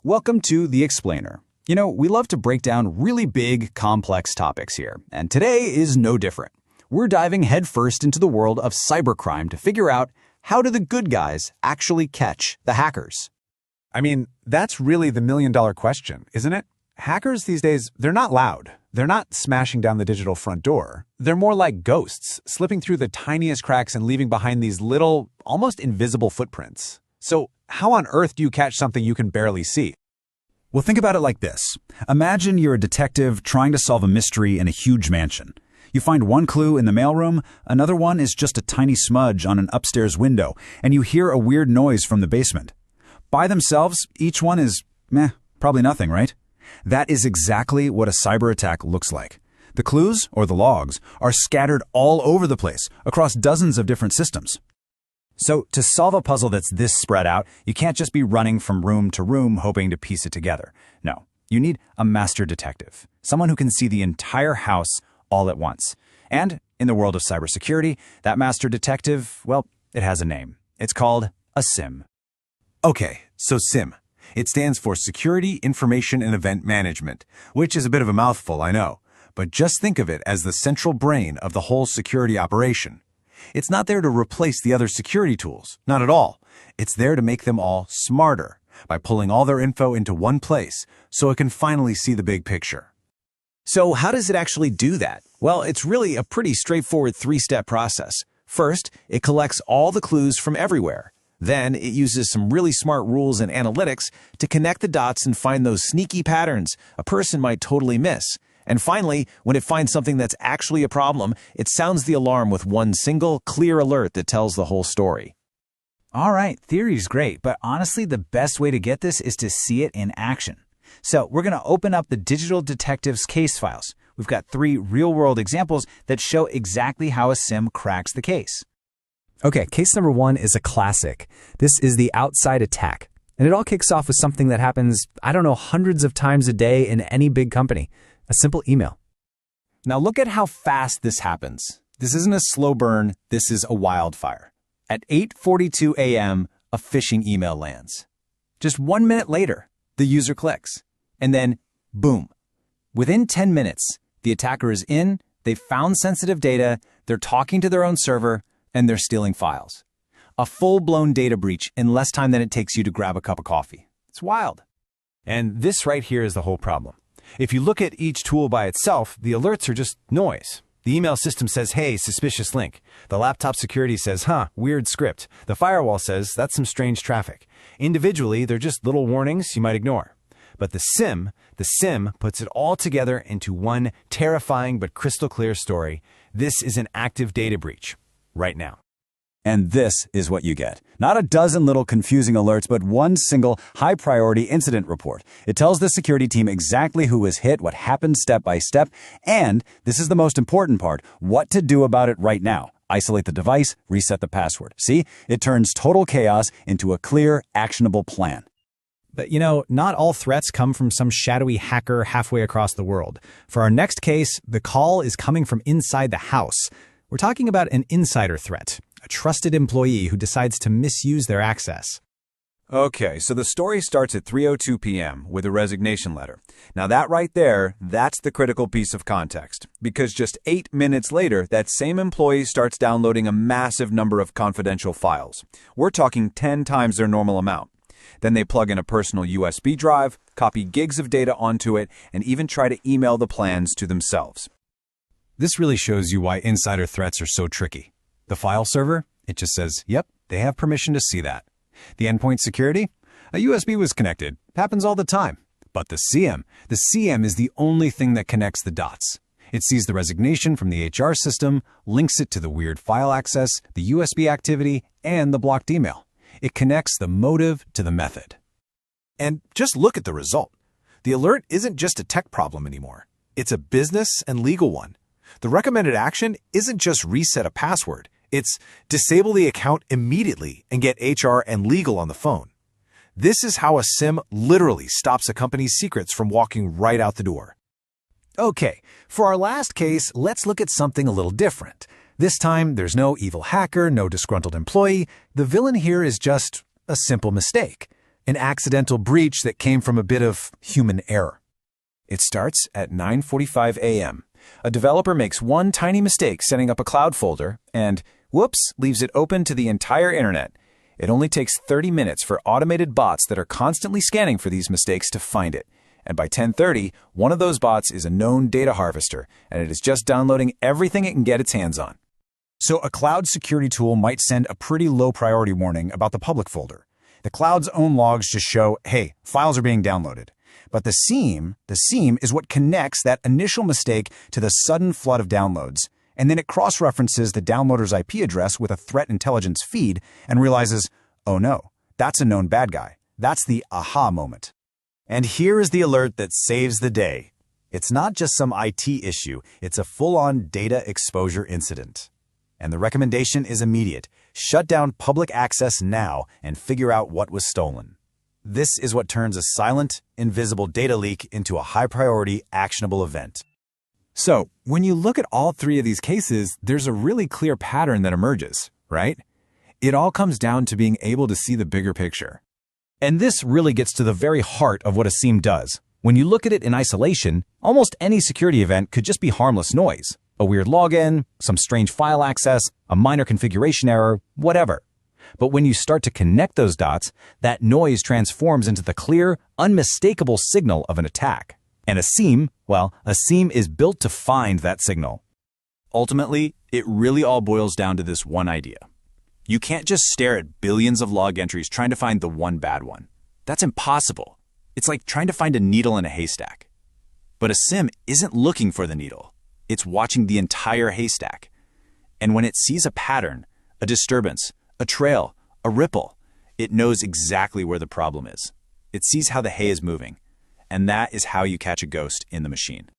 Welcome to The Explainer. You know, we love to break down really big, complex topics here, and today is no different. We're diving headfirst into the world of cybercrime to figure out how do the good guys actually catch the hackers. I mean, that's really the million-dollar question, isn't it? Hackers these days, they're not loud. They're not smashing down the digital front door. They're more like ghosts, slipping through the tiniest cracks and leaving behind these little, almost invisible footprints. So how on earth do you catch something you can barely see? Well, think about it like this. Imagine you're a detective trying to solve a mystery in a huge mansion. You find one clue in the mailroom, another one is just a tiny smudge on an upstairs window, and you hear a weird noise from the basement. By themselves, each one is, probably nothing, right? That is exactly what a cyber attack looks like. The clues, or the logs, are scattered all over the place, across dozens of different systems. So to solve a puzzle that's this spread out, you can't just be running from room to room hoping to piece it together. No, you need a master detective, someone who can see the entire house all at once. And in the world of cybersecurity, that master detective, well, it has a name. It's called a SIEM. Okay, so SIEM. It stands for Security, Information, and Event Management, which is a bit of a mouthful, I know. But just think of it as the central brain of the whole security operation. It's not there to replace the other security tools, not at all. It's there to make them all smarter by pulling all their info into one place so it can finally see the big picture. So how does it actually do that? Well, it's really a pretty straightforward three-step process. First, it collects all the clues from everywhere. Then it uses some really smart rules and analytics to connect the dots and find those sneaky patterns a person might totally miss. And finally, when it finds something that's actually a problem, it sounds the alarm with one single, clear alert that tells the whole story. All right, theory's great, but honestly, the best way to get this is to see it in action. So we're going to open up the Digital Detective's case files. We've got 3 real-world examples that show exactly how a SIEM cracks the case. Okay, case number 1 is a classic. This is the outside attack. And it all kicks off with something that happens, hundreds of times a day in any big company. A simple email. Now look at how fast this happens. This isn't a slow burn, this is a wildfire. At 8:42 a.m., a phishing email lands. Just 1 minute later, the user clicks. And then, boom. Within 10 minutes, the attacker is in, they've found sensitive data, they're talking to their own server, and they're stealing files. A full-blown data breach in less time than it takes you to grab a cup of coffee. It's wild. And this right here is the whole problem. If you look at each tool by itself, the alerts are just noise. The email system says, hey, suspicious link. The laptop security says, weird script. The firewall says, that's some strange traffic. Individually, they're just little warnings you might ignore. But the SIEM puts it all together into one terrifying but crystal clear story. This is an active data breach right now. And this is what you get. Not a dozen little confusing alerts, but one single high-priority incident report. It tells the security team exactly who was hit, what happened step by step, and, this is the most important part, what to do about it right now. Isolate the device, reset the password. See? It turns total chaos into a clear, actionable plan. But not all threats come from some shadowy hacker halfway across the world. For our next case, the call is coming from inside the house. We're talking about an insider threat, a trusted employee who decides to misuse their access. Okay, so the story starts at 3:02 p.m. with a resignation letter. Now that right there, that's the critical piece of context. Because just 8 minutes later, that same employee starts downloading a massive number of confidential files. We're talking 10 times their normal amount. Then they plug in a personal USB drive, copy gigs of data onto it, and even try to email the plans to themselves. This really shows you why insider threats are so tricky. The file server, it just says, yep, they have permission to see that. The endpoint security, a USB was connected. Happens all the time. But the SIEM is the only thing that connects the dots. It sees the resignation from the HR system, links it to the weird file access, the USB activity, and the blocked email. It connects the motive to the method. And just look at the result. The alert isn't just a tech problem anymore. It's a business and legal one. The recommended action isn't just reset a password. It's disable the account immediately and get HR and legal on the phone. This is how a SIEM literally stops a company's secrets from walking right out the door. Okay, for our last case, let's look at something a little different. This time, there's no evil hacker, no disgruntled employee. The villain here is just a simple mistake. an accidental breach that came from a bit of human error. It starts at 9:45 a.m. A developer makes one tiny mistake setting up a cloud folder and, whoops, leaves it open to the entire internet. It only takes 30 minutes for automated bots that are constantly scanning for these mistakes to find it. And by 10:30, one of those bots is a known data harvester, and it is just downloading everything it can get its hands on. So a cloud security tool might send a pretty low priority warning about the public folder. The cloud's own logs just show, hey, files are being downloaded. But the SIEM is what connects that initial mistake to the sudden flood of downloads. And then it cross-references the downloader's IP address with a threat intelligence feed and realizes, oh no, that's a known bad guy. That's the aha moment. And here is the alert that saves the day. It's not just some IT issue, it's a full-on data exposure incident. And the recommendation is immediate. Shut down public access now and figure out what was stolen. This is what turns a silent, invisible data leak into a high-priority, actionable event. So, when you look at all three of these cases, there's a really clear pattern that emerges, right? It all comes down to being able to see the bigger picture. And this really gets to the very heart of what a SIEM does. When you look at it in isolation, almost any security event could just be harmless noise. A weird login, some strange file access, a minor configuration error, whatever. But when you start to connect those dots, that noise transforms into the clear, unmistakable signal of an attack. And a SIEM is built to find that signal. Ultimately, it really all boils down to this one idea. You can't just stare at billions of log entries trying to find the one bad one. That's impossible. It's like trying to find a needle in a haystack. But a SIEM isn't looking for the needle. It's watching the entire haystack. And when it sees a pattern, a disturbance, a trail, a ripple, it knows exactly where the problem is. It sees how the hay is moving. And that is how you catch a ghost in the machine.